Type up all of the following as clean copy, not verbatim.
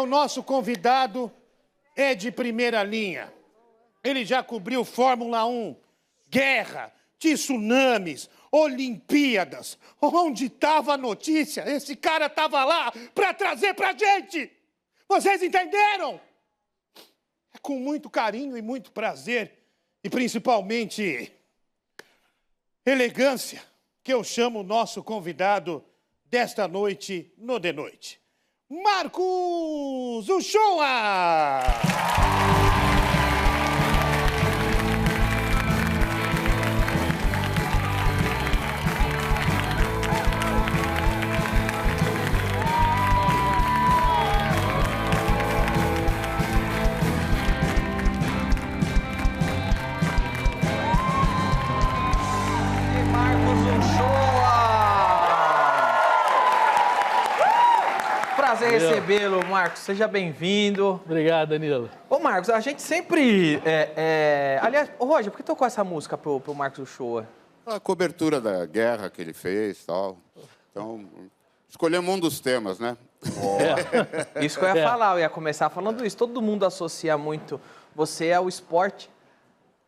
nosso convidado é de primeira linha. Ele já cobriu Fórmula 1, guerra, tsunamis, Olimpíadas. Onde estava a notícia? Esse cara estava lá para trazer pra gente. Vocês entenderam? É com muito carinho e muito prazer, e principalmente elegância, que eu chamo o nosso convidado desta noite no De Noite. Marcos Uchoa! Prazer recebê-lo, Marcos. Seja bem-vindo. Obrigado, Danilo. Ô, Marcos, a gente sempre... Aliás, ô, Roger, por que tocou essa música pro Marcos Uchoa? A cobertura da guerra que ele fez e tal. Então, escolhemos um dos temas, né? Isso que eu ia falar, eu ia começar falando isso. Todo mundo associa muito você ao esporte,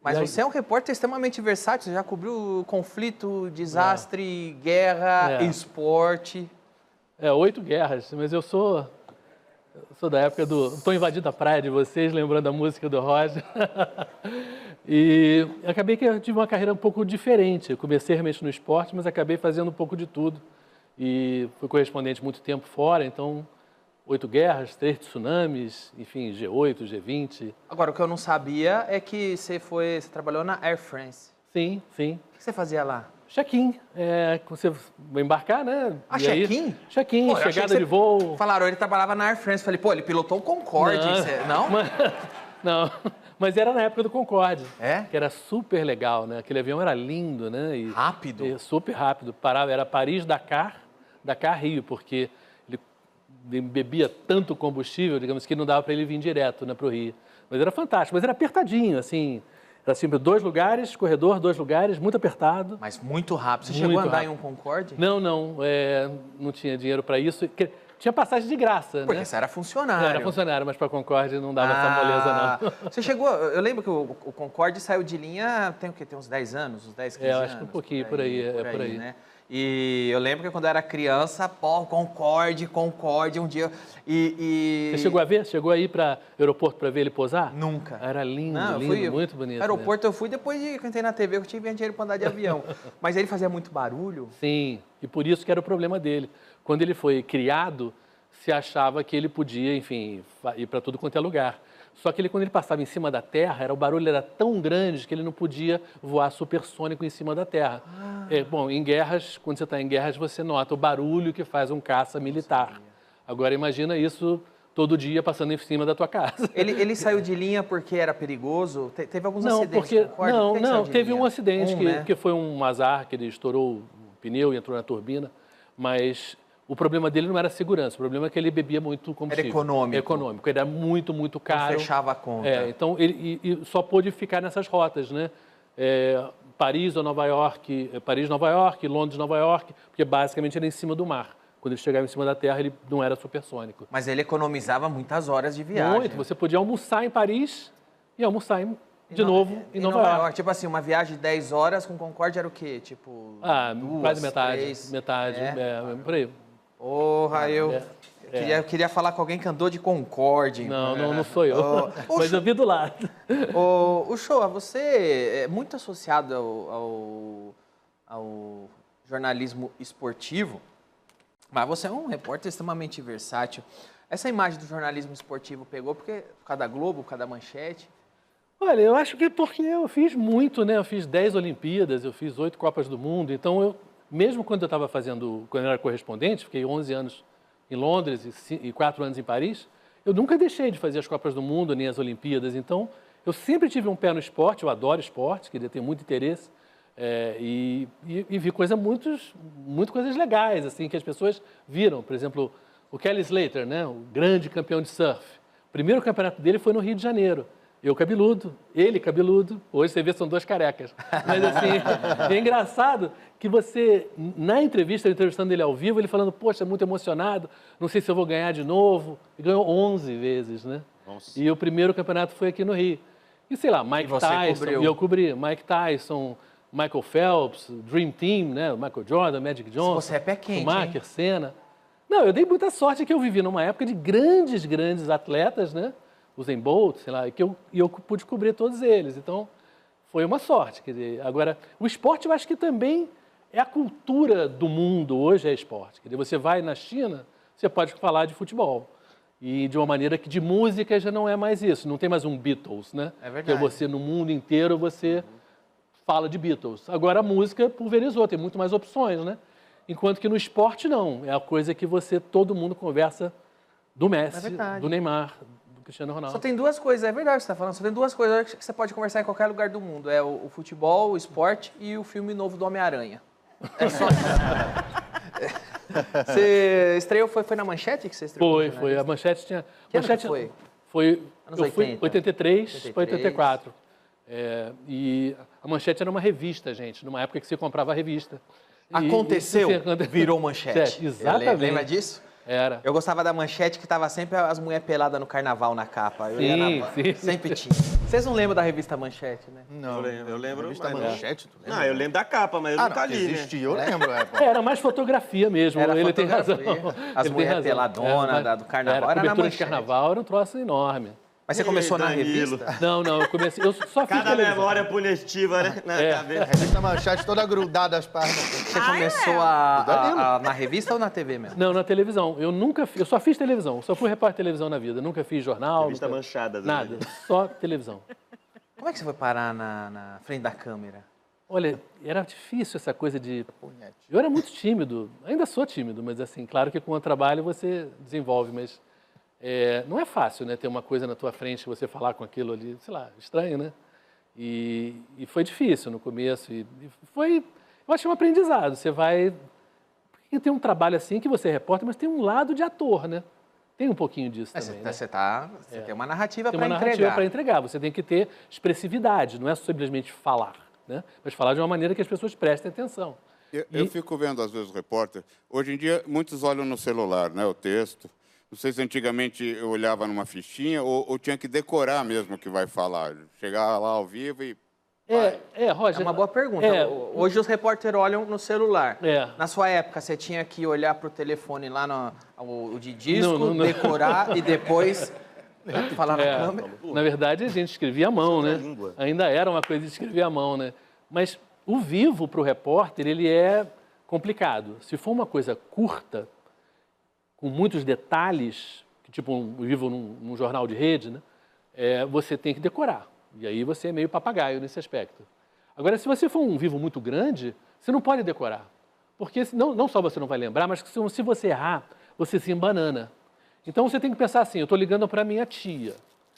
mas você é um repórter extremamente versátil. Você já cobriu conflito, desastre, guerra, esporte... 8 guerras, mas eu sou da época do... Estou invadindo a praia de vocês, lembrando a música do Roger. E acabei que eu tive uma carreira um pouco diferente. Eu comecei realmente no esporte, mas acabei fazendo um pouco de tudo. E fui correspondente muito tempo fora, então 8 guerras, 3 tsunamis, enfim, G8, G20. Agora, o que eu não sabia é que você trabalhou na Air France. Sim, sim. O que você fazia lá? Check-in, você vai embarcar, né? Check-in? Check-in, chegada de voo. Falaram, ele trabalhava na Air France. Falei, pô, ele pilotou o Concorde. Não? Não, mas era na época do Concorde. É? Que era super legal, né? Aquele avião era lindo, né? E, rápido? Super rápido. Parava, era Paris-Dakar, Dakar-Rio, porque ele bebia tanto combustível, digamos, que não dava para ele vir direto, né, para o Rio. Mas era fantástico, mas era apertadinho, assim... Era sempre 2 lugares, corredor, 2 lugares, muito apertado. Mas muito rápido. Você chegou a andar em um Concorde? Não, não tinha dinheiro para isso. Tinha passagem de graça, porque né? você era funcionário. Era funcionário, mas para Concorde não dava essa moleza, não. Você chegou... Eu lembro que o Concorde saiu de linha, tem o quê? Tem uns 10 anos? Uns 10, 15 anos? Acho que um pouquinho, por aí. Né? E eu lembro que quando eu era criança, pô, Concorde, um dia... Você chegou a ver? Chegou a ir para o aeroporto para ver ele pousar? Nunca. Era lindo, muito bonito. Aeroporto eu fui depois de que eu entrei na TV, eu tive dinheiro para andar de avião. Mas ele fazia muito barulho? Sim, e por isso que era o problema dele. Quando ele foi criado, se achava que ele podia, enfim, ir para tudo quanto é lugar. Só que quando ele passava em cima da terra, o barulho era tão grande que ele não podia voar supersônico em cima da terra. Bom, em guerras, quando você está em guerras, você nota o barulho que faz um caça militar. Agora imagina isso todo dia passando em cima da tua casa. Ele saiu de linha porque era perigoso? Teve alguns acidentes? Teve um acidente que foi um azar, que ele estourou o pneu e entrou na turbina, mas... O problema dele não era a segurança, o problema é que ele bebia muito combustível. Era econômico. Econômico, ele era muito, muito caro. Não fechava a conta. Então, ele só pôde ficar nessas rotas, né? Paris ou Nova York, Paris-Nova York, Londres-Nova York, porque basicamente era em cima do mar. Quando ele chegava em cima da terra, ele não era supersônico. Mas ele economizava muitas horas de viagem. Muito, você podia almoçar em Paris e almoçar de novo em Nova York. Tipo assim, uma viagem de 10 horas com Concorde era o quê? Tipo, quase metade, por aí. Porra, eu queria falar com alguém que andou de Concorde. Não sou eu, mas eu vi do lado. Uchoa, você é muito associado ao jornalismo esportivo, mas você é um repórter extremamente versátil. Essa imagem do jornalismo esportivo pegou por causa da Globo, por causa da Manchete? Olha, eu acho que porque eu fiz muito, né? Eu fiz 10 Olimpíadas, eu fiz 8 Copas do Mundo, então mesmo quando eu estava quando eu era correspondente, fiquei 11 anos em Londres e 4 anos em Paris, eu nunca deixei de fazer as Copas do Mundo nem as Olimpíadas. Então, eu sempre tive um pé no esporte, eu adoro esporte, queria ter muito interesse, e vi muito coisas legais, assim, que as pessoas viram. Por exemplo, o Kelly Slater, né, o grande campeão de surf. O primeiro campeonato dele foi no Rio de Janeiro. Eu cabeludo, ele cabeludo. Hoje você vê, são 2 carecas. Mas assim, é engraçado que você, na entrevista, entrevistando ele ao vivo, ele falando, poxa, muito emocionado, não sei se eu vou ganhar de novo. Ele ganhou 11 vezes, né? Nossa. E o primeiro campeonato foi aqui no Rio. E sei lá, Mike Tyson, e eu cobri, Mike Tyson, Michael Phelps, Dream Team, né? Michael Jordan, Magic Johnson. Você é pé quente, Schumacher, Senna. Não, eu dei muita sorte que eu vivi numa época de grandes atletas, né? Usain Bolt, sei lá, e eu pude cobrir todos eles. Então, foi uma sorte. Quer dizer, agora, o esporte eu acho que também é a cultura do mundo hoje, é esporte. Quer dizer, você vai na China, você pode falar de futebol. E de uma maneira que de música já não é mais isso. Não tem mais um Beatles, né? É verdade. Que você, no mundo inteiro, você fala de Beatles. Agora, a música pulverizou, tem muito mais opções, né? Enquanto que no esporte, não. É a coisa que todo mundo conversa do Messi, do Neymar, Cristiano Ronaldo. Só tem 2 coisas, é verdade o que você está falando, só tem 2 coisas que você pode conversar em qualquer lugar do mundo. É o futebol, o esporte e o filme novo do Homem-Aranha. É só isso. Você estreou, foi na Manchete que você estreou? Foi. A Manchete tinha... Que ano que foi? Foi... Anos eu 80? fui 83 para 84. E a Manchete era uma revista, gente, numa época que se comprava a revista. Aconteceu, virou Manchete. Exatamente. Lembra disso? Era. Eu gostava da Manchete que tava sempre as mulheres peladas no carnaval na capa. Sim. Sempre tinha. Vocês não lembram da revista Manchete, né? Não. Eu lembro. Revista Manchete, tu lembra? Não, eu lembro da capa, mas eu nunca li, né? Existia, eu lembro. Era mais fotografia mesmo, Era ele tem razão. As mulheres peladonas do carnaval. Era na cobertura de Manchete. carnaval, era um troço enorme. Mas você começou na Danilo. revista? Não, eu comecei... Eu só fiz Cada televisão. memória punitiva, né? Na cabeça. Revista Manchete toda grudada às páginas. Você começou na revista ou na TV mesmo? Não, na televisão. Eu só fiz televisão, só fui repórter de televisão na vida. Nunca fiz jornal. Revista nunca... manchada. Nada, só televisão. Como é que você foi parar na frente da câmera? Olha, era difícil essa coisa de... Eu era muito tímido, ainda sou tímido, mas assim, claro que com o trabalho você desenvolve, mas não é fácil, né, ter uma coisa na tua frente e você falar com aquilo ali, sei lá, estranho, né? E foi difícil no começo, e foi, eu achei um aprendizado, você vai... Porque tem um trabalho assim que você é repórter, mas tem um lado de ator, né? Tem um pouquinho disso também, né? Você tem uma narrativa Tem para uma entregar. narrativa para entregar, você tem que ter expressividade, não é simplesmente falar, né? Mas falar de uma maneira que as pessoas prestem atenção. Eu fico vendo, às vezes, o repórter. Hoje em dia, muitos olham no celular, né, o texto. Não sei se antigamente eu olhava numa fichinha ou tinha que decorar mesmo o que vai falar. Chegar lá ao vivo e... É Roger. uma boa pergunta. Hoje os repórteres olham no celular. Na sua época, você tinha que olhar para o telefone lá o de disco, decorar e depois falar na câmera. Na verdade, a gente escrevia à mão, né? Ainda era uma coisa de escrever à mão, né? Mas o vivo para o repórter, ele é complicado. Se for uma coisa curta, com muitos detalhes, tipo um vivo num jornal de rede, né? Você tem que decorar. E aí você é meio papagaio nesse aspecto. Agora, se você for um vivo muito grande, você não pode decorar. Porque não só você não vai lembrar, mas se você errar, você se embanana. Então você tem que pensar assim, eu estou ligando para minha tia.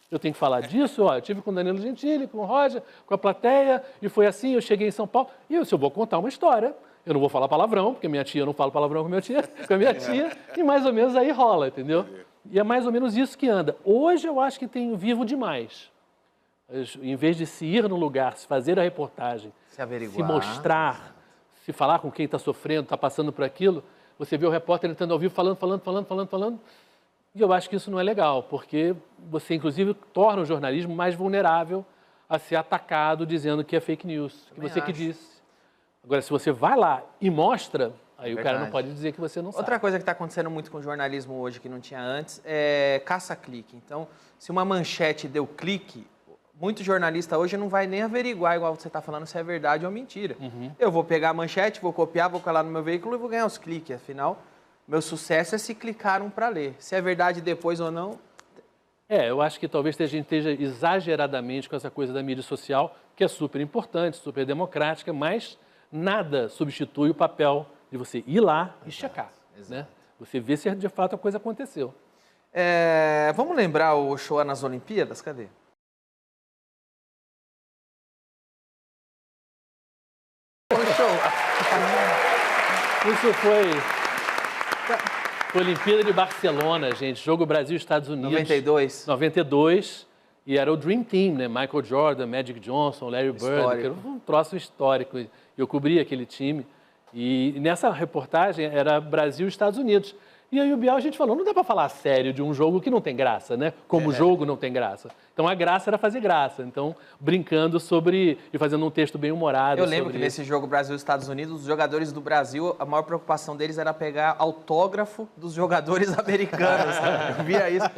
Eu tenho que falar disso, eu tive com o Danilo Gentili, com o Roger, com a plateia, e foi assim, eu cheguei em São Paulo. E se eu vou contar uma história, eu não vou falar palavrão, porque minha tia, eu não falo palavrão com a minha tia, e mais ou menos aí rola, entendeu? E é mais ou menos isso que anda. Hoje eu acho que tem vivo demais. Em vez de se ir no lugar, se fazer a reportagem, se mostrar, se falar com quem está sofrendo, está passando por aquilo, você vê o repórter entrando ao vivo falando. E eu acho que isso não é legal, porque você, inclusive, torna o jornalismo mais vulnerável a ser atacado dizendo que é fake news, que você que disse. Agora, se você vai lá e mostra, aí o cara não pode dizer que você não sabe. Outra coisa que está acontecendo muito com o jornalismo hoje, que não tinha antes, é caça-clique. Então, se uma manchete deu clique, muito jornalista hoje não vai nem averiguar, igual você está falando, se é verdade ou mentira. Eu vou pegar a manchete, vou copiar, vou colar no meu veículo e vou ganhar os cliques. Afinal, meu sucesso é se clicaram para ler. Se é verdade depois ou não... Eu acho que talvez a gente esteja exageradamente com essa coisa da mídia social, que é super importante, super democrática, mas nada substitui o papel de você ir lá e checar. Né? Você vê se de fato a coisa aconteceu. Vamos lembrar o Shoah nas Olimpíadas? Cadê? Isso foi Olimpíada de Barcelona, gente. Jogo Brasil-Estados Unidos. 92. 92. E era o Dream Team, né? Michael Jordan, Magic Johnson, Larry Bird, que era um troço histórico. Eu cobri aquele time. E nessa reportagem era Brasil e Estados Unidos. E aí o Bial, a gente falou, não dá para falar sério de um jogo que não tem graça, né? Como o jogo não tem graça. Então a graça era fazer graça. Então, brincando sobre e fazendo um texto bem humorado. Eu lembro que nesse jogo Brasil e Estados Unidos, os jogadores do Brasil, a maior preocupação deles era pegar autógrafo dos jogadores americanos. Eu via isso.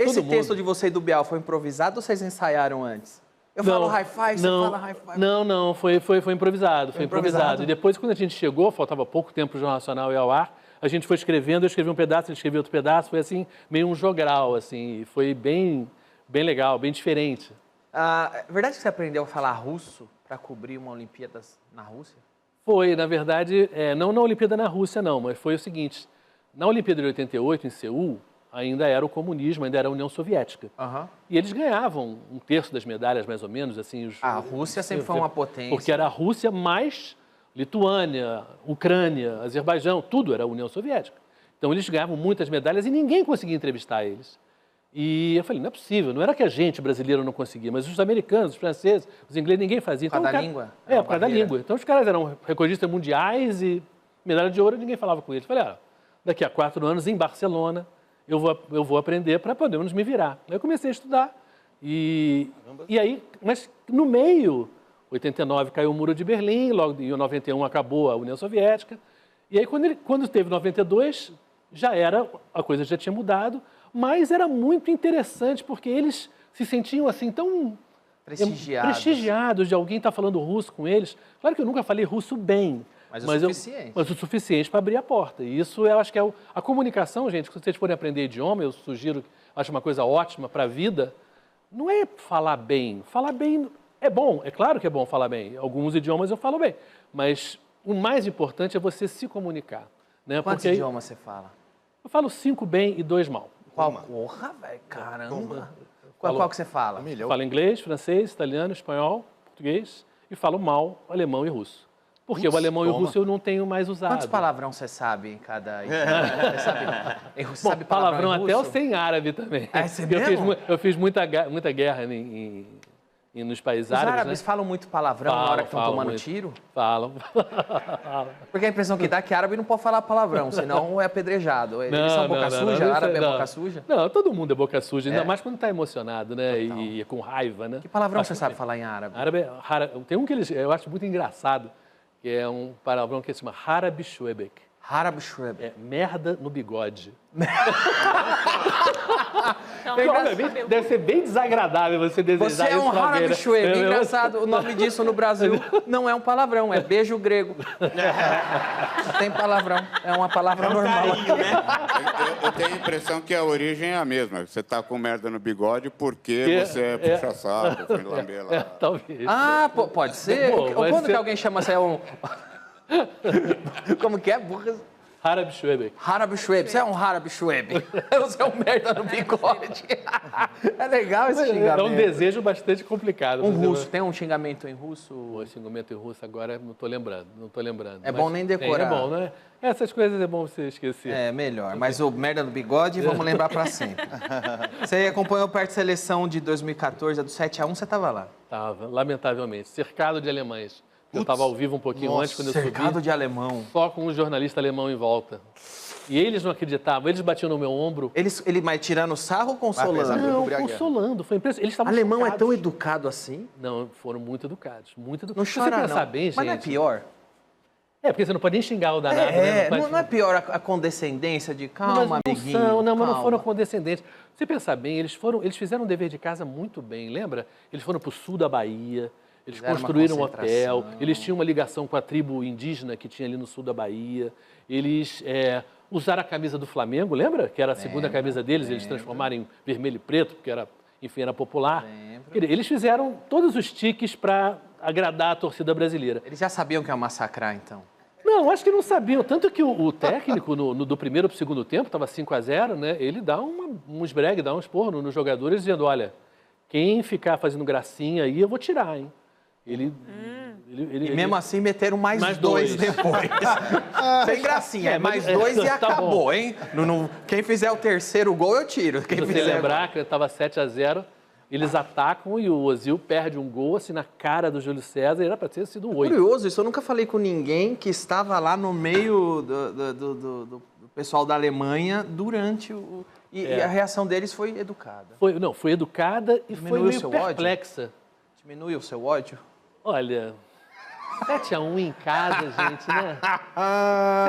Esse texto de você e do Bial foi improvisado ou vocês ensaiaram antes? Eu falo hi-fi, você fala hi-fi. Não, foi improvisado, foi improvisado. E depois, quando a gente chegou, faltava pouco tempo para o Jornal Nacional ir ao ar, a gente foi escrevendo, eu escrevi um pedaço, ele escreveu outro pedaço, foi assim, meio um jogral, assim, e foi bem legal, bem diferente. É verdade que você aprendeu a falar russo para cobrir uma Olimpíadas na Rússia? Foi, na verdade, não na Olimpíada na Rússia, não, mas foi o seguinte, na Olimpíada de 88, em Seul, ainda era o comunismo, ainda era a União Soviética. Uhum. E eles ganhavam um terço das medalhas, mais ou menos, assim. A Rússia sempre foi uma potência. Porque era a Rússia mais Lituânia, Ucrânia, Azerbaijão, tudo era a União Soviética. Então eles ganhavam muitas medalhas e ninguém conseguia entrevistar eles. E eu falei, não é possível, não era que a gente, brasileiro, não conseguia, mas os americanos, os franceses, os ingleses, ninguém fazia. Por causa da língua? Por causa da língua. Então os caras eram recordistas mundiais e medalha de ouro, ninguém falava com eles. Eu falei, daqui a 4 anos, em Barcelona, eu vou aprender para podermos me virar. Aí eu comecei a estudar. E aí, mas no meio, 89 caiu o Muro de Berlim, logo em 91 acabou a União Soviética. E aí, quando teve 92, a coisa já tinha mudado, mas era muito interessante, porque eles se sentiam assim tão prestigiados de alguém estar falando russo com eles. Claro que eu nunca falei russo bem, mas o suficiente para abrir a porta. E isso eu acho que é a comunicação, gente. Se vocês forem aprender idioma, eu sugiro, acho uma coisa ótima para a vida, não é falar bem. Falar bem é bom, é claro que é bom falar bem. Alguns idiomas eu falo bem, mas o mais importante é você se comunicar. Né? Quantos idiomas você fala? Eu falo 5 bem e 2 mal. Qual? Porra, velho, caramba. Qual que você fala? Eu falo inglês, francês, italiano, espanhol, português e falo mal alemão e russo. Porque o alemão e o russo eu não tenho mais usado. Quantos palavrão você sabe em cada idioma? Você sabe palavrão até eu sei em árabe também. Você mesmo? Eu fiz muita guerra nos países árabes. Os árabes falam muito palavrão na hora que estão tomando tiro? Falam. Porque a impressão que dá é que árabe não pode falar palavrão, senão é apedrejado. Eles são boca suja? Árabe é boca suja? Não, todo mundo é boca suja, ainda mais quando está emocionado, né? E com raiva, né? Que palavrão você sabe falar em árabe? Tem um que eu acho muito engraçado, que é um palavrão que se chama Harabi Shwebek. Harabi Shwebek. É merda no bigode. Não, obviamente, deve ser bem desagradável você desejar isso. Você é um Harabi Shwebek. Engraçado, o nome disso no Brasil não é um palavrão, é beijo grego. Não tem palavrão, é uma palavra normal. Carinho, né? Eu tenho a impressão que a origem é a mesma. Você tá com merda no bigode porque você é puxa-saco, foi lamber lá. Talvez. Pode ser? Quando que alguém chama você Como que é? Harabi Shwebek. Harabi Shwebek. Você é um Harabi Shwebek. Você é um merda no bigode. É legal esse xingamento. É um desejo bastante complicado. Russo. Tem um xingamento em russo? O xingamento em russo agora não estou lembrando. É bom nem decorar. É bom, né? Essas coisas é bom você esquecer. É, melhor. Mas o merda no bigode, vamos lembrar para sempre. Você acompanhou perto da seleção de 2014, a do 7-1, você estava lá? Estava, lamentavelmente. Cercado de alemães. Eu estava ao vivo um pouquinho antes, quando eu subi. Cercado de alemão. Só com um jornalista alemão em volta. E eles não acreditavam, eles batiam no meu ombro. Mas tirando sarro ou consolando? Não, consolando. Foi impressionante. Eles estavam alemão chocados. É tão educado assim? Não, foram muito educados. Muito educados. Não chora, não. Bem, gente, mas não é pior? Porque você não pode nem xingar o danado. Não é pior a condescendência de calma, amiguinho? Mas não foram condescendentes. Você pensar bem, eles fizeram um dever de casa muito bem, lembra? Eles foram para o sul da Bahia. Eles construíram um hotel, eles tinham uma ligação com a tribo indígena que tinha ali no sul da Bahia. Eles usaram a camisa do Flamengo, lembra? Que era a segunda camisa deles, eles transformaram em vermelho e preto, porque era popular. Eles fizeram todos os tiques para agradar a torcida brasileira. Eles já sabiam que ia massacrar, então? Não, acho que não sabiam. Tanto que o técnico, do primeiro para o segundo tempo, estava 5-0, né? Ele dá um esbregue, dá um esporro nos jogadores, dizendo, olha, quem ficar fazendo gracinha aí, eu vou tirar, hein? E mesmo assim meteram mais dois depois. Sem gracinha, mais 2 e acabou, bom. Hein? Quem fizer o terceiro gol, eu tiro. Se você lembrar que estava 7-0, Eles atacam e o Ozil perde um gol assim na cara do Júlio César, era para ter sido 8. Curioso, isso eu nunca falei com ninguém que estava lá no meio do pessoal da Alemanha durante o... E a reação deles foi educada. Foi educada e foi meio perplexa. Diminuiu o seu ódio? Olha, 7-1 em casa, gente, né?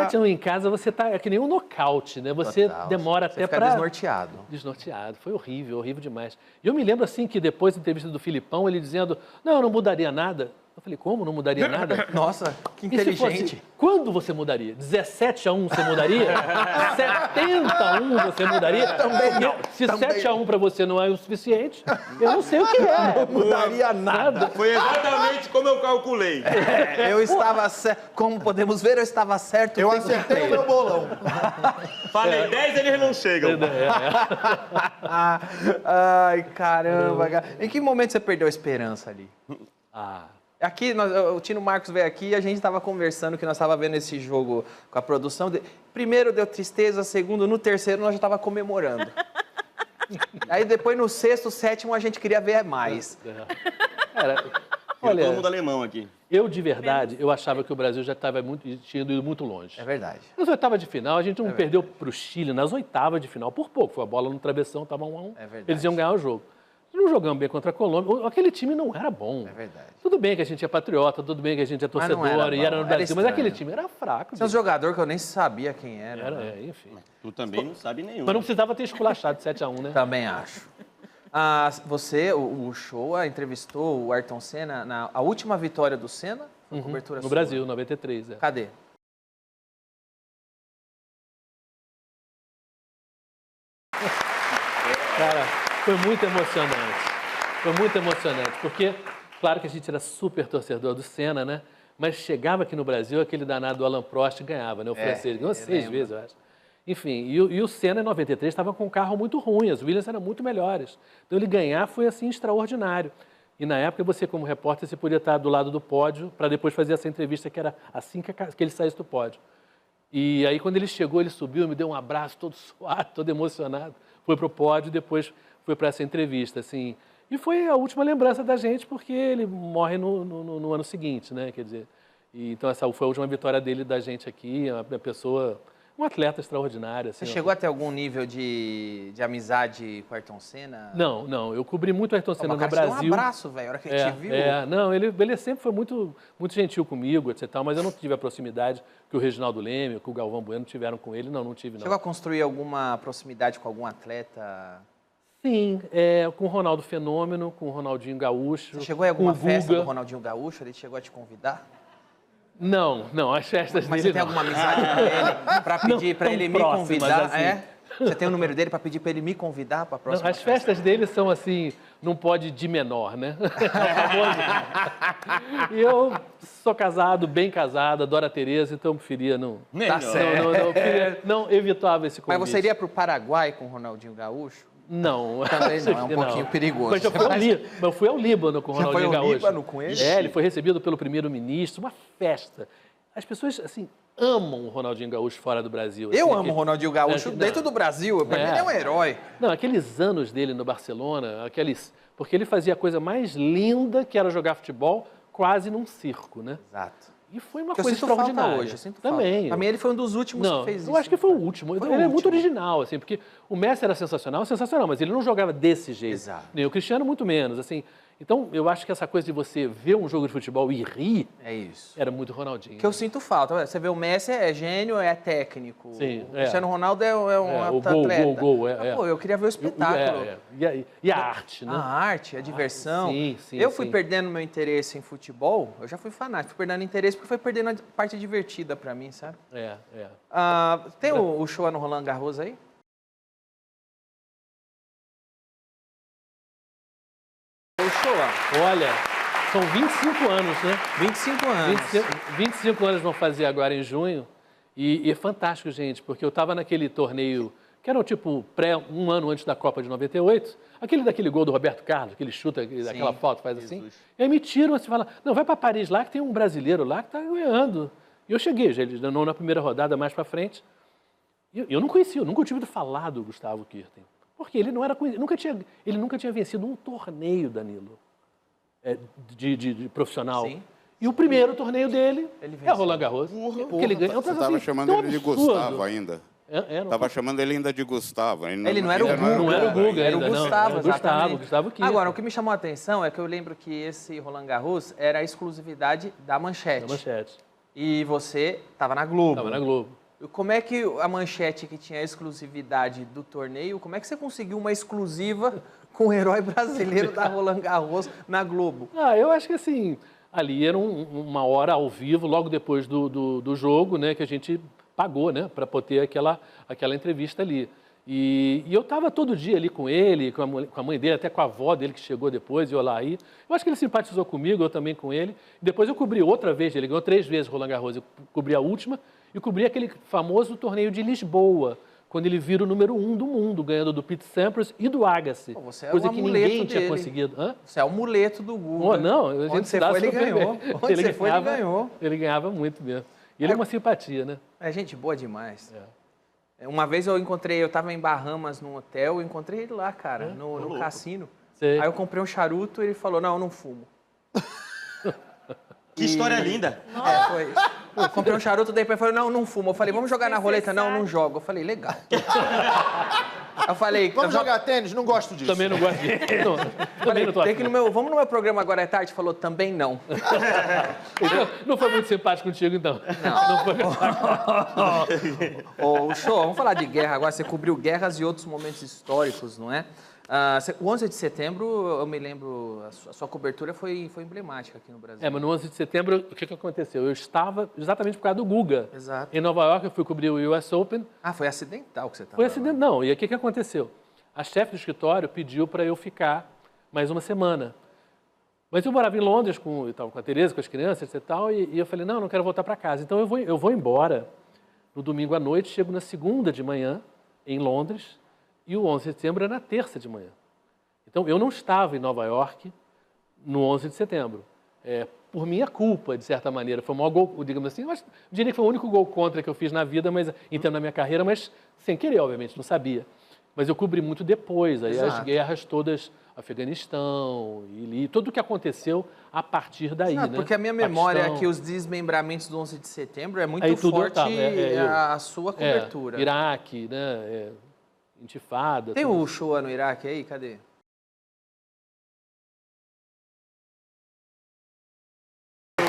7-1 em casa, você tá... É que nem um nocaute, né? Você demora até para... desnorteado. Desnorteado. Foi horrível, horrível demais. E eu me lembro, assim, que depois da entrevista do Filipão, ele dizendo, não, eu não mudaria nada. Eu falei, como? Não mudaria nada? Nossa, que inteligente. Quando você mudaria? 17-1 você mudaria? 70-1 você mudaria? Também não. Se 7-1 para você não é o suficiente, eu não sei o que é. Não mudaria nada. Foi exatamente como eu calculei. Eu estava certo. Como podemos ver, eu estava certo. Eu acertei o meu bolão. Falei 10, eles não chegam. Ai, caramba. Cara. Em que momento você perdeu a esperança ali? Aqui, o Tino Marcos veio aqui e a gente estava conversando que nós estávamos vendo esse jogo com a produção. Primeiro deu tristeza, segundo, no terceiro nós já estávamos comemorando. Aí depois no sexto, sétimo a gente queria ver mais. Olha, todo mundo alemão aqui. Eu, de verdade, eu achava que o Brasil já tinha ido muito longe. É verdade. Nas oitavas de final, a gente não perdeu para o Chile nas oitavas de final, por pouco. Foi a bola no travessão, estava 1-1. É verdade. Eles iam ganhar o jogo. Não jogamos bem contra a Colômbia. Aquele time não era bom. É verdade. Tudo bem que a gente é patriota, tudo bem que a gente é torcedor e era no Brasil, mas aquele time era fraco. Tinha um jogador que eu nem sabia quem era. Enfim. Tu também não sabe nenhum. Mas não precisava ter esculachado de 7-1, né? Também acho. Você, o Show, entrevistou o Ayrton Senna na a última vitória do Senna? Foi cobertura no sua. Brasil, 93. Cadê? Cara, foi muito emocionante. Foi muito emocionante, porque, claro que a gente era super torcedor do Senna, né? Mas chegava aqui no Brasil, aquele danado do Alain Prost ganhava, né? O francês ganhou 6 vezes, eu acho. Enfim, e o Senna em 93 estava com um carro muito ruim, as Williams eram muito melhores. Então ele ganhar foi assim extraordinário. E na época você, como repórter, você podia estar do lado do pódio para depois fazer essa entrevista que era assim que ele saísse do pódio. E aí quando ele chegou, ele subiu, me deu um abraço todo suado, todo emocionado. Foi para o pódio e depois foi para essa entrevista, assim. E foi a última lembrança da gente, porque ele morre no ano seguinte, né? Quer dizer, então essa foi a última vitória dele, da gente aqui, uma pessoa, um atleta extraordinário. Assim, Você chegou a ter algum nível de amizade com o Ayrton Senna? Não, eu cobri muito o Ayrton Senna no Brasil. Você deu um abraço, velho, a hora que a gente viu. Não, ele sempre foi muito, muito gentil comigo, etc. Mas eu não tive a proximidade que o Reginaldo Leme, que o Galvão Bueno tiveram com ele, não tive, não. Chegou a construir alguma proximidade com algum atleta? Sim, com o Ronaldo Fenômeno, com o Ronaldinho Gaúcho. Você chegou em alguma festa do Ronaldinho Gaúcho? Ele chegou a te convidar? Não, as festas Mas dele você tem alguma amizade com ele para pedir para ele me convidar? Assim. Você tem o número dele para pedir para ele me convidar para a próxima As festas dele são assim, não pode de menor, né? E eu sou casado, bem casado, adoro a Tereza, então eu preferia não... Tá certo. Não evitava esse convite. Mas você iria para o Paraguai com o Ronaldinho Gaúcho? Não. Também não, é um pouquinho perigoso. Mas eu fui ao Líbano com o Ronaldinho Gaúcho. Foi ao Líbano com ele? Ele foi recebido pelo primeiro-ministro, uma festa. As pessoas, assim, amam o Ronaldinho Gaúcho fora do Brasil. Assim, eu amo o Ronaldinho Gaúcho dentro do Brasil, para mim ele é um herói. Não, aqueles anos dele no Barcelona, porque ele fazia a coisa mais linda, que era jogar futebol quase num circo, né? Exato. E foi uma coisa extraordinária. Hoje, eu sinto também. Para mim ele foi um dos últimos que fez isso. Eu acho que foi o último. Ele é muito original, assim, porque o Messi era sensacional, mas ele não jogava desse jeito. Exato. Nem o Cristiano muito menos, assim. Então, eu acho que essa coisa de você ver um jogo de futebol e rir... É isso. Era muito Ronaldinho. Que eu sinto falta. Você vê o Messi é gênio, é técnico. Sim, o Cristiano Ronaldo é um atleta. O gol. Pô, eu queria ver o espetáculo. E a arte, né? A arte, a diversão. Sim, eu fui perdendo meu interesse em futebol, eu já fui fanático, fui perdendo interesse porque foi perdendo a parte divertida pra mim, sabe? Tem o show no Roland Garros aí? Olha, são 25 anos, né? 25 anos. 25 anos vão fazer agora em junho. E é fantástico, gente, porque eu estava naquele torneio, que era tipo um ano antes da Copa de 98, daquele gol do Roberto Carlos, que ele chuta, aquela foto, faz assim. E aí me tiram assim, falam, não, vai para Paris lá, que tem um brasileiro lá que está ganhando. E eu cheguei, já, ele não na primeira rodada, mais para frente. E eu não conhecia, eu nunca tinha ouvido falar do Gustavo Kuerten. Porque ele não era conhecido, ele nunca tinha vencido um torneio, Danilo, de profissional. Sim. E o primeiro torneio dele Ele é venceu. Roland Garros. Que ele ganha. Você estava chamando ele de Gustavo ainda. Estava chamando ele ainda de Gustavo. Ele não era o Guga. Não era o Guga Era o ainda, não. Gustavo, Era o exatamente. Gustavo Kirten. Agora, o que me chamou a atenção é que eu lembro que esse Roland Garros era a exclusividade da Manchete. Da Manchete. E você estava na Globo. Estava na Globo. Como é que a Manchete, que tinha a exclusividade do torneio, como é que você conseguiu uma exclusiva com o herói brasileiro da Roland Garros na Globo? Eu acho que assim, ali era uma hora ao vivo, logo depois do jogo, né, que a gente pagou, né, para poder aquela entrevista ali. E eu estava todo dia ali com ele, com a mãe dele, até com a avó dele que chegou depois, e eu lá aí. Eu acho que ele simpatizou comigo, eu também com ele. Depois eu cobri outra vez, ele ganhou 3 vezes o Roland Garros, eu cobri a última, e cobri aquele famoso torneio de Lisboa, quando ele vira o número 1 do mundo, ganhando do Pete Sampras e do Agassi. Você é coisa um que amuleto ninguém tinha dele. conseguido. Hã? Você é o muleto do Guga. Não, a gente Onde você dá foi, ele super bem. ganhou. Onde você foi, ele ganhou. Ele ganhava muito mesmo. E ele é uma simpatia, né? É gente boa demais. Uma vez eu estava em Bahamas, num hotel, eu encontrei ele lá, cara, no cassino. Sei. Aí eu comprei um charuto e ele falou, não, eu não fumo. Que história linda. Foi isso. Eu comprei um charuto, daí ele falou, não fumo. Eu falei, vamos jogar na roleta? Não jogo. Eu falei, legal. Eu falei... Vamos jogar tênis? Não gosto disso. Também não gosto de... Também não tô Tem que vamos no meu programa agora é tarde? Falou, também não. Não foi muito simpático contigo, então. Não foi. Ô, Show, vamos falar de guerra agora. Você cobriu guerras e outros momentos históricos, não é? O 11 de setembro, eu me lembro, a sua cobertura foi emblemática aqui no Brasil. Mas no 11 de setembro, o que aconteceu? Eu estava exatamente por causa do Guga. Exato. Em Nova York, eu fui cobrir o US Open. Foi acidental que você estava Foi acidente, não. E o que aconteceu? A chefe do escritório pediu para eu ficar mais uma semana. Mas eu morava em Londres, eu estava com a Tereza, com as crianças e tal, e eu falei, não quero voltar para casa. Então eu vou embora no domingo à noite, chego na segunda de manhã, em Londres, e o 11 de setembro é na terça de manhã. Então, eu não estava em Nova York no 11 de setembro. Por minha culpa, de certa maneira. Foi o maior gol, digamos assim, eu diria que foi o único gol contra que eu fiz na vida, mas na minha carreira, mas sem querer, obviamente, não sabia. Mas eu cobri muito depois, aí as guerras todas, Afeganistão, e tudo o que aconteceu a partir daí, né? Porque a minha memória é que os desmembramentos do 11 de setembro é muito aí tudo forte tava, a sua cobertura. Iraque, né? Intifada. Tem o Shoah no Iraque aí? Cadê? O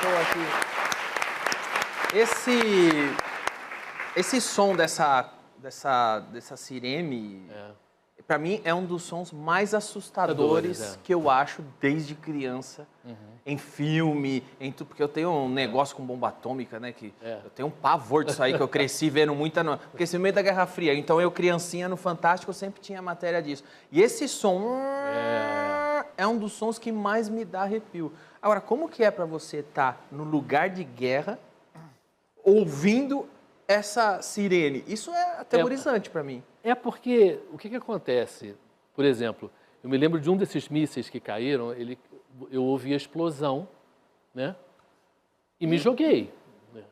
Shoah aqui. Esse som dessa sirene, para mim, é um dos sons mais assustadores que eu acho desde criança. Em filme, porque eu tenho um negócio com bomba atômica, né? Eu tenho um pavor disso aí, que eu cresci vendo muita... Porque esse meio da Guerra Fria, então eu, criancinha, no Fantástico, sempre tinha matéria disso. E esse som é um dos sons que mais me dá arrepio. Agora, como que é para você estar no lugar de guerra, ouvindo essa sirene? Isso é aterrorizante para mim. Porque, o que acontece? Por exemplo, eu me lembro de um desses mísseis que caíram, eu ouvi a explosão, né? E me joguei, né,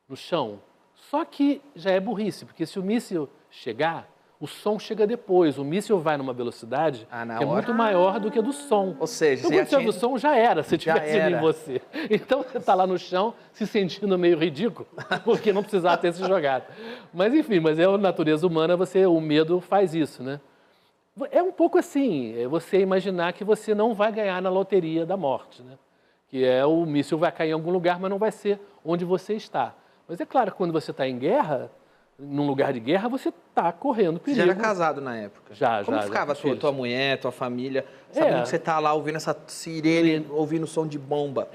no chão. Só que já é burrice, porque se o míssil chegar, o som chega depois. O míssil vai numa velocidade que é muito maior do que a do som. Ou seja, então, quando você ouve o som, já era, se tivesse em você. Então, você está lá no chão, se sentindo meio ridículo, porque não precisava ter se jogado. Mas, enfim, é a natureza humana, o medo faz isso, né? É um pouco assim, você imaginar que você não vai ganhar na loteria da morte, né? Que o míssil vai cair em algum lugar, mas não vai ser onde você está. Mas é claro que quando você está em guerra, num lugar de guerra, você está correndo perigo. Você já era casado na época? Como ficava tua mulher, tua família, sabendo que você está lá ouvindo essa sirene, ouvindo o som de bomba?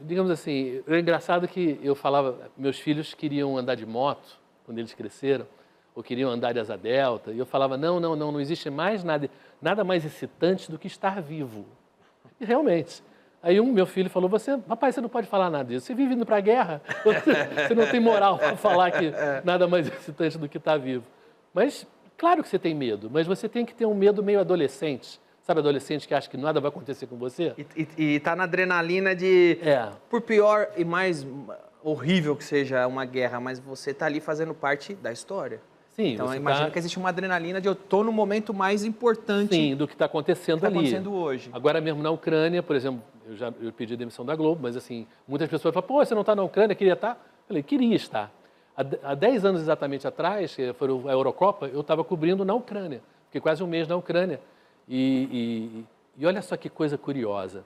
Digamos assim, é engraçado que eu falava, meus filhos queriam andar de moto, quando eles cresceram, ou queriam andar de asa delta, e eu falava, não existe mais nada mais excitante do que estar vivo. E realmente. Aí meu filho falou, papai, você não pode falar nada disso, você vive indo para a guerra, você não tem moral para falar que nada mais excitante do que estar vivo. Mas, claro que você tem medo, mas você tem que ter um medo meio adolescente. Sabe, adolescente que acha que nada vai acontecer com você? E tá na adrenalina de... Por pior e mais horrível que seja uma guerra, mas você tá ali fazendo parte da história. Sim, Então, você imagina que existe uma adrenalina de eu tô no momento mais importante Sim, do que está acontecendo que está ali. acontecendo hoje. Agora mesmo na Ucrânia, por exemplo, eu pedi demissão da Globo, mas assim, muitas pessoas falam, pô, você não está na Ucrânia, queria estar? Eu falei, queria estar. Há 10 anos exatamente atrás, que foi a Eurocopa, eu estava cobrindo na Ucrânia. Fiquei quase um mês na Ucrânia. E olha só que coisa curiosa.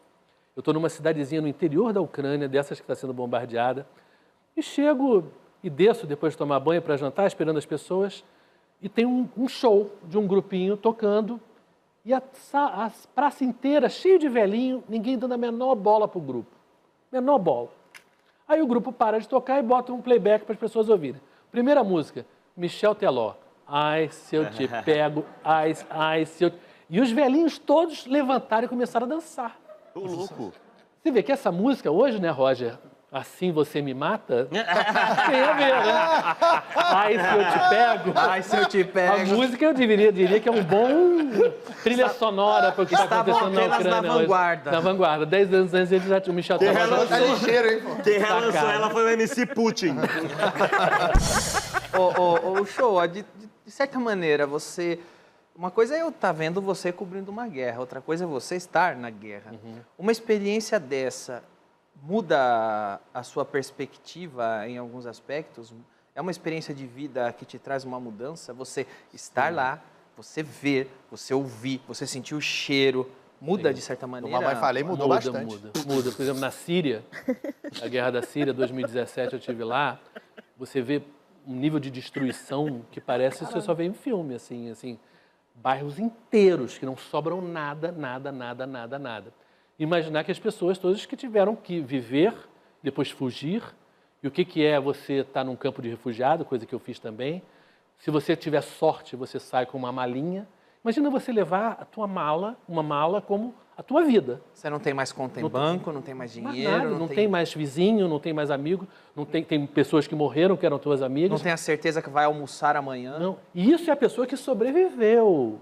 Eu estou numa cidadezinha no interior da Ucrânia, dessas que está sendo bombardeada, e chego e desço depois de tomar banho para jantar, esperando as pessoas, e tem um show de um grupinho tocando, e a praça inteira cheia de velhinho, ninguém dando a menor bola para o grupo. Menor bola. Aí o grupo para de tocar e bota um playback para as pessoas ouvirem. Primeira música, Michel Teló. Ai, se eu te pego, ai, se eu... E os velhinhos todos levantaram e começaram a dançar. Ô, louco. Você vê que essa música hoje, né, Roger? Assim você me mata? Tem a ver, né? Ai, se eu te pego. Ai, se eu te pego. A música eu diria que é um bom trilha sonora para o que está acontecendo na Ucrânia na vanguarda. hoje. Na vanguarda. 10 anos antes ele já tinha o Michel Teló. Tá ligeiro, hein, pô? Quem relançou ela foi o MC Putin. Ô, Show, de certa maneira, você... Uma coisa é eu estar vendo você cobrindo uma guerra, outra coisa é você estar na guerra. Uma experiência dessa muda a sua perspectiva em alguns aspectos? É uma experiência de vida que te traz uma mudança? Você estar lá, você ver, você ouvir, você sentir o cheiro, muda de certa maneira? Como a mãe falei, mudou bastante. Muda. Por exemplo, na Síria, a guerra da Síria, 2017, eu estive lá, você vê um nível de destruição que parece que você só vê em filme, assim, bairros inteiros que não sobram nada. Imaginar que as pessoas todas que tiveram que viver, depois fugir, e o que é você estar num campo de refugiado, coisa que eu fiz também. Se você tiver sorte, você sai com uma malinha. Imagina você levar a tua mala, uma mala como a tua vida. Você não tem mais conta em banco, não tem mais dinheiro. Nada, não tem mais vizinho, não tem mais amigo, tem pessoas que morreram que eram tuas amigas. Não tem a certeza que vai almoçar amanhã. Não. E isso é a pessoa que sobreviveu.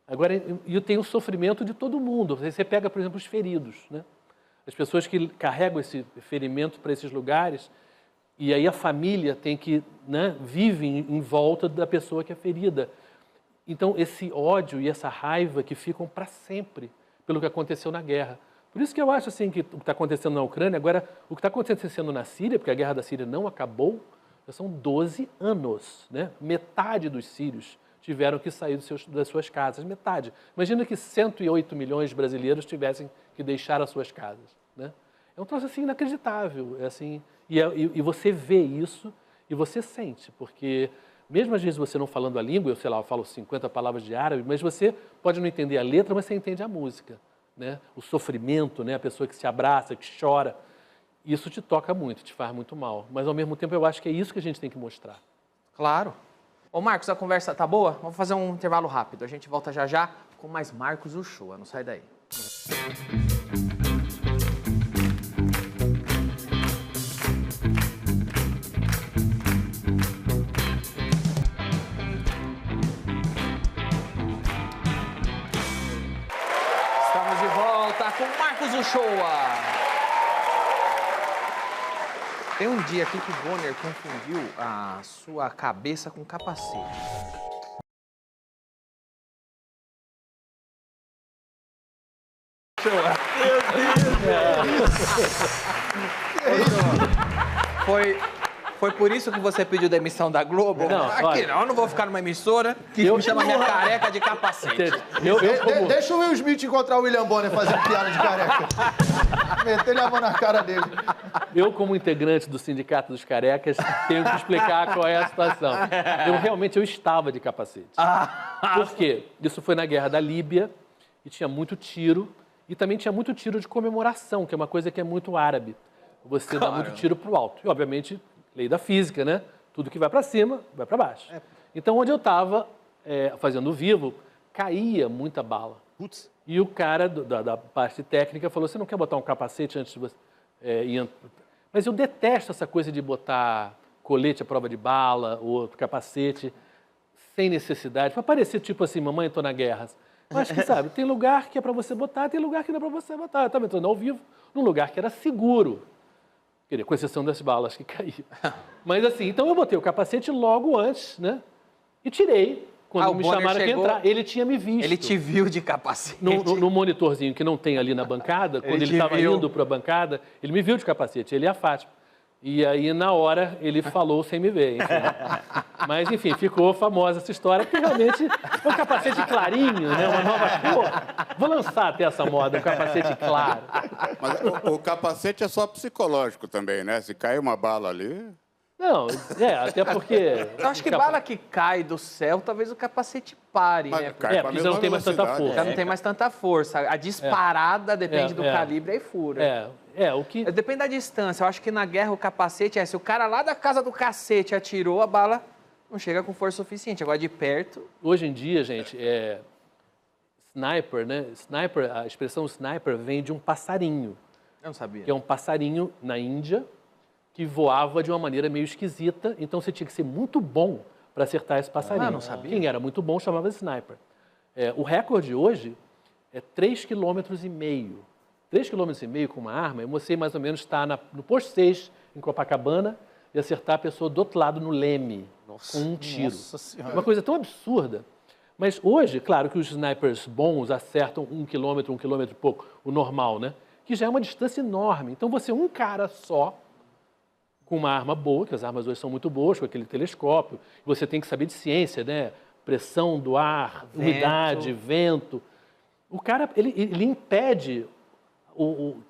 Agora, e tem o sofrimento de todo mundo. Você pega, por exemplo, os feridos, né? As pessoas que carregam esse ferimento para esses lugares, e aí a família tem que, né, vive em volta da pessoa que é ferida. Então, esse ódio e essa raiva que ficam para sempre pelo que aconteceu na guerra. Por isso que eu acho assim, que o que está acontecendo na Ucrânia, agora, o que está acontecendo na Síria, porque a guerra da Síria não acabou, já são 12 anos, né? Metade dos sírios tiveram que sair das suas casas, metade. Imagina que 108 milhões de brasileiros tivessem que deixar as suas casas, né? É um troço assim inacreditável, assim, e você vê isso e você sente, porque mesmo às vezes você não falando a língua, eu falo 50 palavras de árabe, mas você pode não entender a letra, mas você entende a música, né? O sofrimento, né? A pessoa que se abraça, que chora, isso te toca muito, te faz muito mal, mas ao mesmo tempo eu acho que é isso que a gente tem que mostrar. Claro. Ô Marcos, a conversa tá boa? Vamos fazer um intervalo rápido. A gente volta já com mais Marcos Uchoa. Não sai daí. Estamos de volta com Marcos Uchoa. Tem um dia aqui que o Bonner confundiu a sua cabeça com capacete. Foi por isso que você pediu demissão da Globo? Eu não vou ficar numa emissora que me chama minha careca de capacete. Deixa o Will Smith encontrar o William Bonner fazendo piada de careca. Meter a mão na cara dele. Eu, como integrante do Sindicato dos Carecas, tenho que explicar qual é a situação. Eu estava de capacete. Por quê? Isso foi na Guerra da Líbia e tinha muito tiro. E também tinha muito tiro de comemoração, que é uma coisa que é muito árabe. Você dá muito tiro pro alto. E, obviamente, lei da física, né? Tudo que vai para cima, vai para baixo. Então, onde eu estava fazendo o vivo, caía muita bala. Putz. E o cara da parte técnica falou, você não quer botar um capacete antes de você... Mas eu detesto essa coisa de botar colete à prova de bala ou capacete sem necessidade. Para parecer tipo assim, mamãe, eu tô na guerra. Eu acho que, sabe, tem lugar que é para você botar, tem lugar que não é para você botar. Eu estava entrando ao vivo num lugar que era seguro. Quer dizer, com exceção das balas que caíam. Mas assim, então eu botei o capacete logo antes, né? E tirei. Quando me chamaram para entrar, ele tinha me visto. Ele te viu de capacete. No monitorzinho que não tem ali na bancada, quando ele estava indo para a bancada, ele me viu de capacete, ele e a Fátima. E aí, na hora, ele falou sem me ver, enfim. Mas, enfim, ficou famosa essa história, porque realmente é um capacete clarinho, né? Uma nova cor. Vou lançar até essa moda, um capacete claro. Mas o capacete é só psicológico também, né? Se cai uma bala ali... Não, até porque... Eu acho que bala que cai do céu, talvez o capacete pare, né? Cai com a porque já não mesma tem mais tanta velocidade. força. Já não tem mais tanta força. A disparada depende do calibre e fura. O que... Depende da distância. Eu acho que na guerra o capacete se o cara lá da casa do cacete atirou, a bala não chega com força suficiente. Agora de perto... Hoje em dia, gente, sniper, né? Sniper, a expressão sniper vem de um passarinho. Eu não sabia. Que é um passarinho na Índia que voava de uma maneira meio esquisita, então você tinha que ser muito bom para acertar esse passarinho. Não sabia. Quem era muito bom chamava de sniper. O recorde hoje é 3,5 km. 3,5 km com uma arma, você mais ou menos está no posto 6, em Copacabana, e acertar a pessoa do outro lado no leme, com um tiro. Nossa Senhora. Uma coisa tão absurda. Mas hoje, claro que os snipers bons acertam 1 km, 1 km e pouco, o normal, né? Que já é uma distância enorme. Então você, um cara só, com uma arma boa, que as armas hoje são muito boas, com aquele telescópio, você tem que saber de ciência, né? Pressão do ar, umidade, vento. O cara, ele impede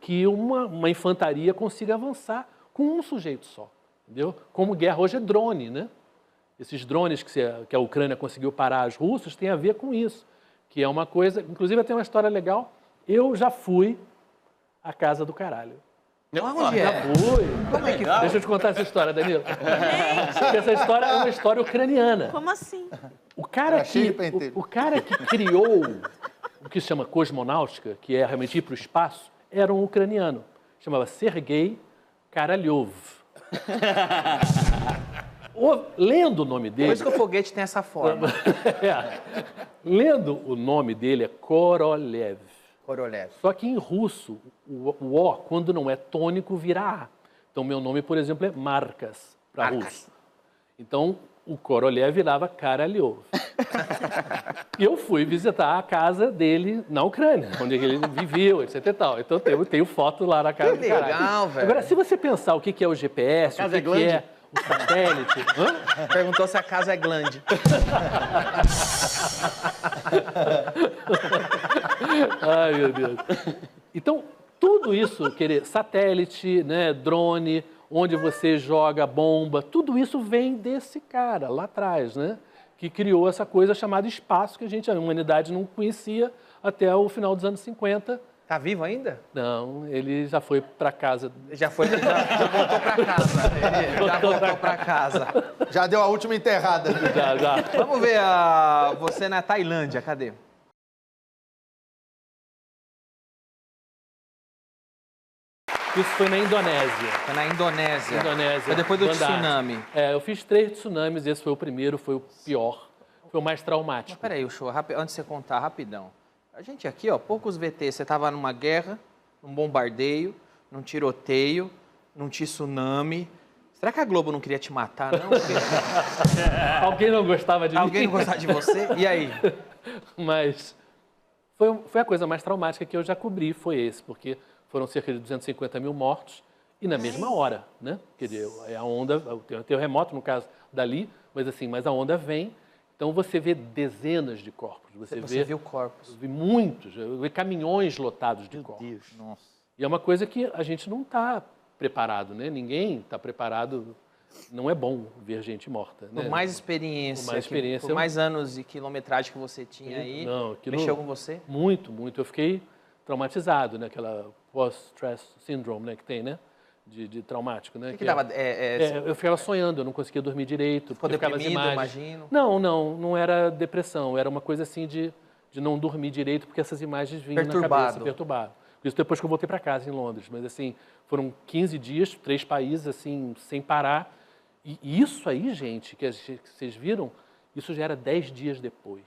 que uma infantaria consiga avançar com um sujeito só, entendeu? Como guerra hoje é drone, né? Esses drones que a Ucrânia conseguiu parar os russos tem a ver com isso, que é uma coisa... Inclusive, tem uma história legal. Eu já fui à casa do caralho. Onde Já é? fui. Como é que Deixa eu te contar essa história, Danilo. Porque essa história é uma história ucraniana. Como assim? O cara cheio de que pentelho. o cara que criou o que se chama cosmonáutica, que é realmente ir para o espaço, era um ucraniano. Chamava Sergei Karalyov. Lendo o nome Por dele... isso que o foguete tem essa forma. Lendo o nome dele é Korolev. Korolev. Só que em russo, o O, quando não é tônico, vira A. Então, meu nome, por exemplo, é Marcas, para russo. Então, o Korolev virava Karalyov. E eu fui visitar a casa dele na Ucrânia, onde ele viveu, etc e tal. Então, eu tenho foto lá na casa Que do caralho. legal, velho. Agora, se você pensar o que é o GPS, o que é o satélite... Hã? Perguntou se a casa é glande. Ai, meu Deus. Então, tudo isso, satélite, né, drone, onde você joga bomba, tudo isso vem desse cara lá atrás, né? Que criou essa coisa chamada espaço que a humanidade não conhecia até o final dos anos 50. Tá vivo ainda? Não, ele já foi para casa. Já voltou pra casa. Já voltou pra casa. Já deu a última enterrada. Já. Vamos ver você na Tailândia, cadê? Isso foi na Indonésia. Foi na Indonésia. Foi depois do Bandar. tsunami. Eu fiz 3 tsunamis, esse foi o primeiro, foi o pior, foi o mais traumático. Peraí, o show, antes de você contar, rapidão. A gente aqui, poucos VT, você tava numa guerra, num bombardeio, num tiroteio, num tsunami. Será que a Globo não queria te matar, não? Alguém não gostava de mim? Alguém não gostava de você? E aí? Mas foi a coisa mais traumática que eu já cobri, foi esse, porque foram cerca de 250 mil mortos e na mesma hora, né? Quer dizer, a onda, tem um terremoto no caso dali, mas a onda vem, então você vê dezenas de corpos. Você viu corpos? Vi muitos, eu vi caminhões lotados de corpos. Deus, nossa. E é uma coisa que a gente não está preparado, né? Ninguém está preparado. Não é bom ver gente morta. Por né? mais experiência, por mais anos de quilometragem que você tinha aí, mexeu com você? Muito, muito. Eu fiquei traumatizado, né? Aquela post-stress syndrome, né? Que tem, né? De traumático, né? O que dava? Eu ficava sonhando, eu não conseguia dormir direito. Ficou deprimido, imagino? Não era depressão. Era uma coisa assim de não dormir direito, porque essas imagens vinham na cabeça, perturbado. Isso depois que eu voltei para casa em Londres. Mas, assim, foram 15 dias, 3 países, assim, sem parar. E isso aí, gente, que vocês viram, isso já era 10 dias depois.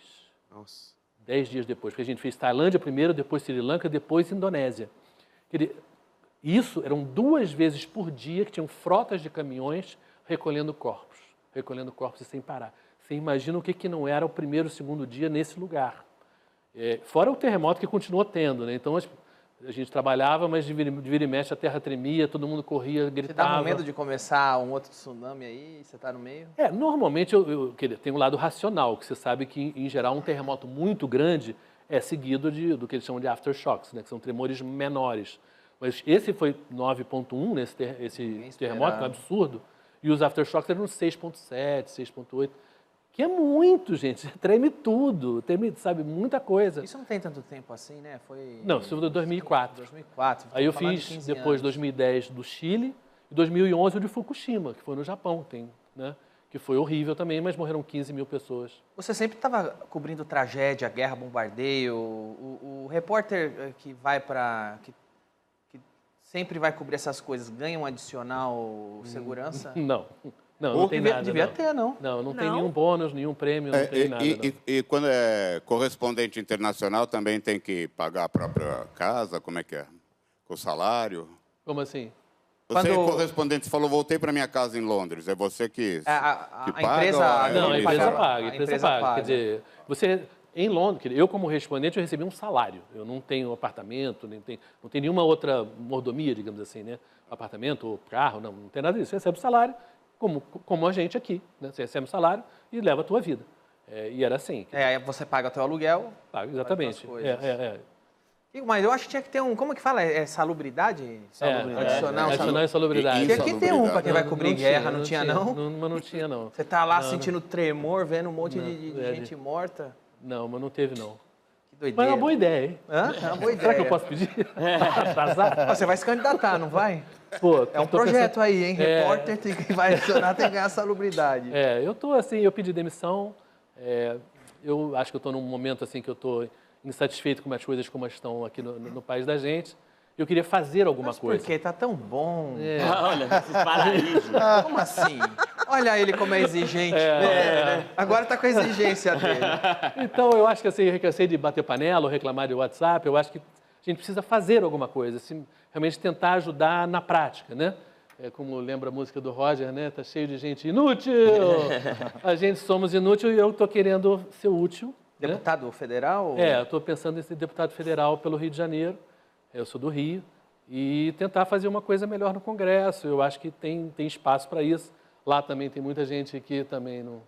Nossa. 10 dias depois. Porque a gente fez Tailândia primeiro, depois Sri Lanka, depois Indonésia. Isso eram 2 vezes por dia que tinham frotas de caminhões recolhendo corpos sem parar. Você imagina o que não era o primeiro, segundo dia nesse lugar. Fora o terremoto que continuou tendo, né? Então a gente trabalhava, mas de vira e mexe a terra tremia, todo mundo corria, gritava. Você tá com medo de começar um outro tsunami aí? Você tá no meio? Normalmente eu tem um lado racional, que você sabe que, em geral, um terremoto muito grande é seguido do que eles chamam de aftershocks, né? Que são tremores menores. Mas esse foi 9,1, né? Esse terremoto, que é um absurdo. E os aftershocks eram 6,7, 6,8. Que é muito, gente. Você treme tudo. Treme, sabe, muita coisa. Isso não tem tanto tempo assim, né? Não, isso foi em 2004. 2004. Aí eu fiz, depois, 2010, do Chile. E 2011, o de Fukushima, que foi no Japão. Né? Que foi horrível também, mas morreram 15 mil pessoas. Você sempre estava cobrindo tragédia, guerra, bombardeio. O repórter que vai para... que sempre vai cobrir essas coisas, ganha um adicional segurança? Não tem nada. Devia ter, não. Não tem nenhum bônus, nenhum prêmio, não tem nada. E quando é correspondente internacional, também tem que pagar a própria casa? Como é que é? Com o salário? Como assim? Você é correspondente, você falou, voltei para minha casa em Londres. É você que paga? A empresa... Não, a empresa paga. A empresa paga. Quer dizer, você... Em Londres, eu como correspondente, eu recebi um salário. Eu não tenho apartamento, não tenho nenhuma outra mordomia, digamos assim, né? Apartamento ou carro, não tem nada disso. Você recebe o salário, como a gente aqui, né? Você recebe o salário e leva a tua vida. E era assim. Aí você paga o teu aluguel. Paga, exatamente. Mas eu acho que tinha que ter um... Como é que fala? Salubridade? Adicional e salubridade. Tinha que ter um para quem vai cobrir guerra, não tinha, não? Mas não tinha, não. Você tá lá sentindo tremor, vendo um monte de gente morta. Não, mas não teve, não. Que doideira. Mas é uma boa ideia, hein? É uma boa ideia. Será que eu posso pedir? Você vai se candidatar, não vai? Pô, é um projeto aí, hein? Repórter que vai adicionar tem que ganhar salubridade. Eu tô assim, eu pedi demissão. Eu acho que eu estou num momento assim que eu estou insatisfeito com as coisas como estão aqui no país da gente. Eu queria fazer alguma coisa. Porque tá tão bom. Olha, esses paraísos. Como assim? Olha ele como é exigente. Agora tá com a exigência dele. Então, eu acho que assim, eu cansei de bater panela ou reclamar de WhatsApp. Eu acho que a gente precisa fazer alguma coisa, assim, realmente tentar ajudar na prática, né? Como lembra a música do Roger, né? Tá cheio de gente inútil. A gente somos inútil e eu estou querendo ser útil. Deputado federal? Eu estou pensando em ser deputado federal pelo Rio de Janeiro. Eu sou do Rio. E tentar fazer uma coisa melhor no Congresso. Eu acho que tem espaço para isso. Lá também tem muita gente que também não...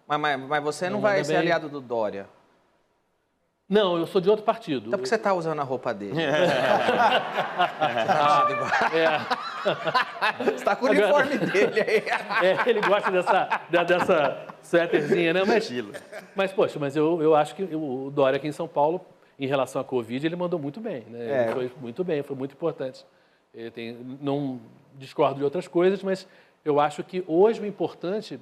Mas você não vai ser aliado do Dória? Não, eu sou de outro partido. Então por que você está usando a roupa dele? Você está com o uniforme dele aí. Ele gosta dessa suéterzinha, né? Mas eu acho que o Dória aqui em São Paulo, em relação à Covid, ele mandou muito bem, né? Ele foi muito bem, foi muito importante. Não discordo de outras coisas, mas eu acho que hoje o importante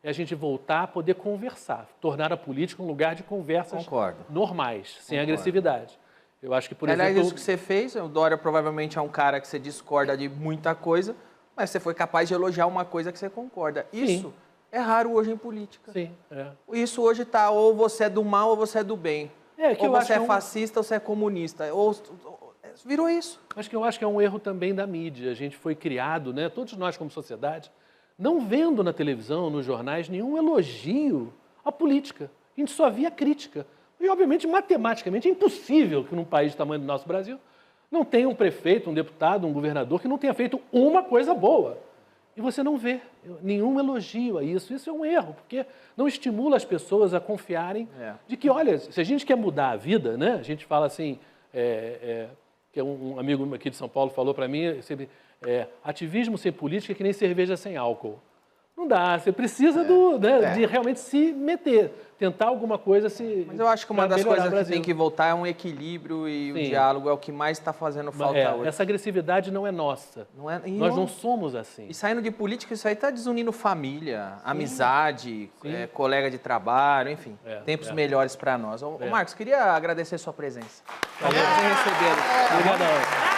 é a gente voltar a poder conversar, tornar a política um lugar de conversas normais, sem agressividade. Eu acho que, por exemplo... Aliás, isso que você fez, o Dória provavelmente é um cara que você discorda de muita coisa, mas você foi capaz de elogiar uma coisa que você concorda. Isso é raro hoje em política. Sim, Isso hoje está, ou você é do mal ou você é do bem. Ou você é fascista ou você é comunista. Virou isso. Mas que eu acho que é um erro também da mídia. A gente foi criado, né, todos nós como sociedade, não vendo na televisão, nos jornais, nenhum elogio à política. A gente só via crítica. E, obviamente, matematicamente, é impossível que num país do tamanho do nosso Brasil não tenha um prefeito, um deputado, um governador que não tenha feito uma coisa boa. E você não vê nenhum elogio a isso. Isso é um erro, porque não estimula as pessoas a confiarem de que, olha, se a gente quer mudar a vida, né? A gente fala assim, que um amigo aqui de São Paulo falou para mim, ativismo sem política é que nem cerveja sem álcool. Não dá, você precisa de realmente se meter, tentar alguma coisa Mas eu acho que uma das coisas que tem que voltar é um equilíbrio e o diálogo é o que mais está fazendo falta hoje. Essa agressividade não é nossa. Nós não somos assim. E saindo de política, isso aí está desunindo família, amizade, colega de trabalho, enfim. Tempos melhores para nós. Ô, Marcos, queria agradecer a sua presença. Valeu. Obrigado.